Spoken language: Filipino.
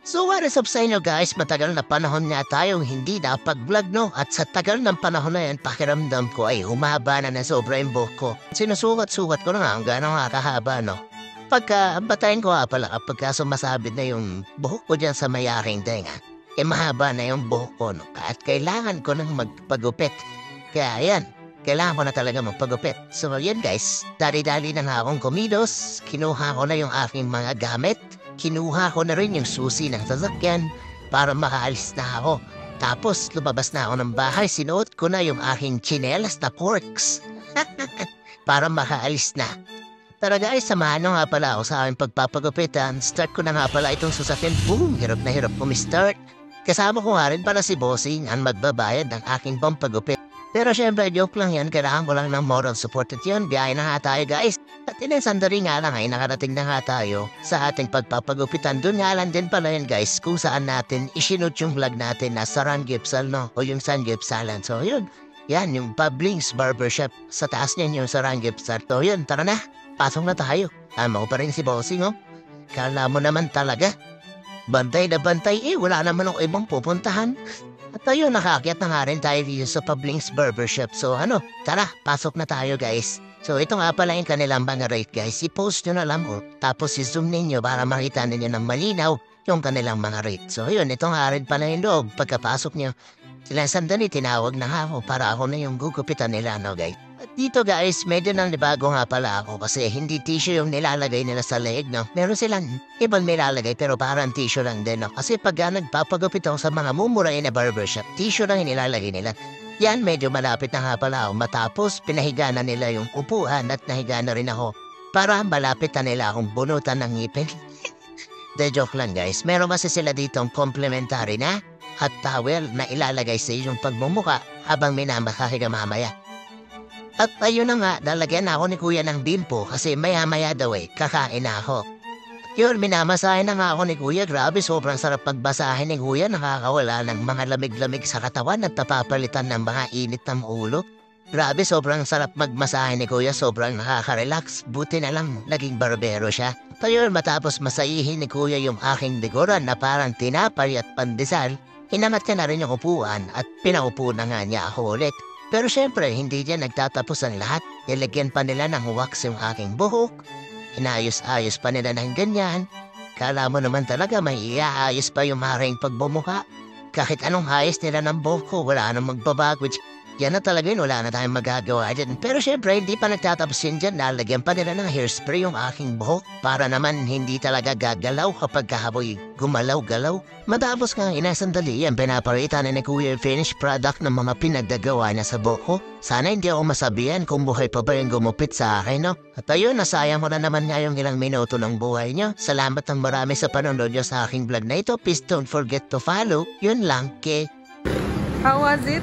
So what is up sa inyo guys, matagal na panahon nga tayong hindi napag-vlog no, at sa tagal ng panahon na yan pakiramdam ko ay humaba na sobra yung buhok ko. Sinusukat-sukat ko na nga ang gano'ng kakahaba no. Batayin ko nga pala kapag sumasabit na yung buhok ko dyan sa mayaring tenga, mahaba na yung buhok ko no, at kailangan ko nang magpagupit. Kaya yan, kailangan ko na talaga magpagupit. So yan guys, dali-dali na nga akong kumilos, kinuha ko na yung aking mga gamit. Kinuha ko na rin yung susi ng sasakyan para makaalis na ako. Tapos lumabas na ako ng bahay, sinuot ko na yung aking tsinelas na porks para makaalis na. Pero guys, samahan nyo nga pala ako sa aking pagpapagupitan. Start ko na nga pala itong sasakyan. Boom! Hirap na hirap kumistart. Kasama ko nga rin para si Bossing ang magbabayad ng aking pampagupit. Pero syempre, joke lang yan. Kailangan ko lang ng moral support at yun. Biyahe na nga tayo guys. At sandali nga lang ay nakarating na nga tayo sa ating pagpapagupitan. Doon nga lang din pala yun guys kung saan natin isinut yung vlog natin na Saran Gipsal no? O yung San Gipsalan. So yun, yan yung Pablings Barbershop. Sa taas niyan yung Saran Gipsal. So yun, tara na. Pasok na tayo. Tama ko pa rin si Bossing oh. Kala mo naman talaga. Bantay na bantay wala naman ako ibang pupuntahan. At ayun, nakaakyat na nga rin tayo dito sa Pablings Barbershop. So tara, pasok na tayo guys. So ito nga pala yung kanilang mga rate guys. I-post nyo na lang tapos i-zoom ninyo para makita ninyo ng malinaw yung kanilang mga rate. So yun, ito nga rin pala yung loob. Pagkapasok nyo, sila sandali tinawag na ako para ako na yung gugupitan nila no guys. At dito guys, medyo nang libago nga pala ako kasi hindi tissue yung nilalagay nila sa leeg no. Meron silang ibang nilalagay pero parang tissue lang din no. Kasi pag nagpapagupit ako sa mga mumurain na barbershop, tissue lang yung nilalagay nila. Yan, medyo malapit na nga pala ako matapos pinahiga na nila yung upuan at nahiga na rin ako para malapit na nila akong bunutan ng ngipin. De joke lang guys, meron kasi sila ditong complimentary na hot towel na ilalagay sa iyong pagmumuka habang minamakahiga mamaya. At ayun na nga, lalagyan ako ni Kuya ng bimpo kasi maya-maya daw kakain na ako. Yun, minamasahin na nga ako ni Kuya. Grabe, sobrang sarap pagbasahin ni Kuya. Nakakawala ng mga lamig-lamig sa katawan at napapalitan ng mga init ng ulo. Grabe, sobrang sarap magmasahin ni Kuya. Sobrang nakaka-relax. Buti na lang, naging barbero siya. At yun, matapos masayihin ni Kuya yung aking dekoran na parang tinapay at pandesal, hinamat niya na rin yung upuan at pinaupo na nga niya ako ulit. Pero syempre, hindi dyan nagtatapos ang lahat. Nilagyan pa nila ng wax yung aking buhok. Inayos-ayos pa nila ng ganyan. Kala mo naman talaga may iaayos pa yung maring pagbumuka. Kahit anong ayos nila ng buhok ko, wala nang magbabago. Yan na talaga yun, wala na tayong magagawa dyan. Pero syempre, hindi pa nagtatapos yun dyan. Nalagyan pa nila ng hairspray yung aking buhok para naman hindi talaga gagalaw kapag kahaboy gumalaw-galaw. Matapos nga inasandali yan, pinaparita na ni Kuya finished product ng mga pinagdagawa niya sa buhok ko. Sana hindi ako masabihan kung buhay pa ba yung gumupit sa akin, no? At ayun, nasayang ko na naman nga yung ilang minuto ng buhay niyo. Salamat ng marami sa panonood niyo sa aking vlog na ito. Please don't forget to follow. Yun lang, ke. How was it?